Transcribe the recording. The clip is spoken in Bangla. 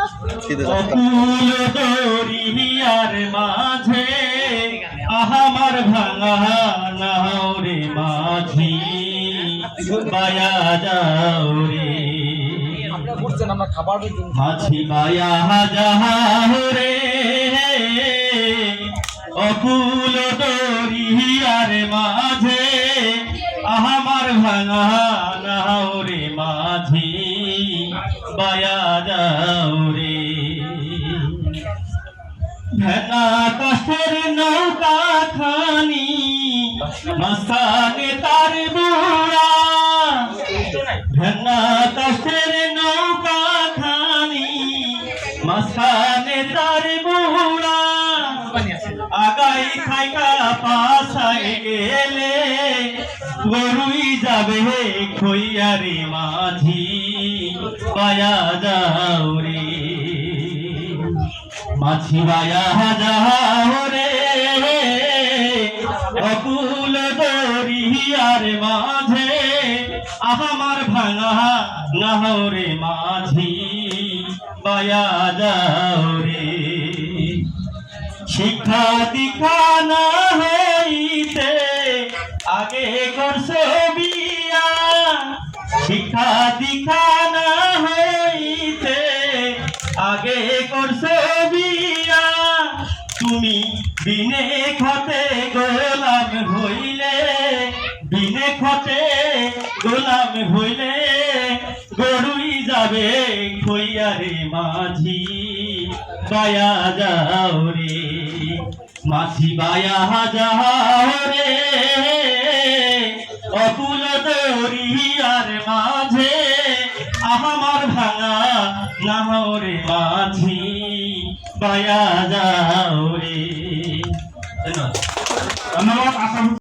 অকুল দরিয়ার মাঝে আহামার ভাঙা নাও রে মাঝি বায়া যাও রে মাঝি বায়া যাও রে অকুল দরিয়ার মাঝে আহামার ভাঙা নাও রে মাঝি বায়া যাও রে ভেলা কষ্টের নৌকা খানি মাঝখানে তার বুড়া ভেলা কষ্টের নৌকা খানি মাঝখানে তার বুড়া আগাই খাইকা পাশায় গেলে গরুই যাবে খইয়ারে মাঝি বায়া যাও রে মাঝি বায়া যাও রে অকুল দরিয়ার মাঝে আহামার ভাঙা নাও রে মাঝি বায়া যাও রে শিক্ষা দীক্ষা না হইতে আগে করছো বিয়া শিক্ষা দীক্ষা না হইতে আগে করছো বিয়া তুমি বিনে খতে গোলাম হইলে বিনে খতে গোলাম হইলে গরুই যাবে খইয়ারে মাঝি বায়া যাও রে মাঝি বায়া যাও রে অকুল দরিয়ার মাঝে আহামার ভাঙা নাও রে মাঝি বায়া যাও রে ধন্যবাদ।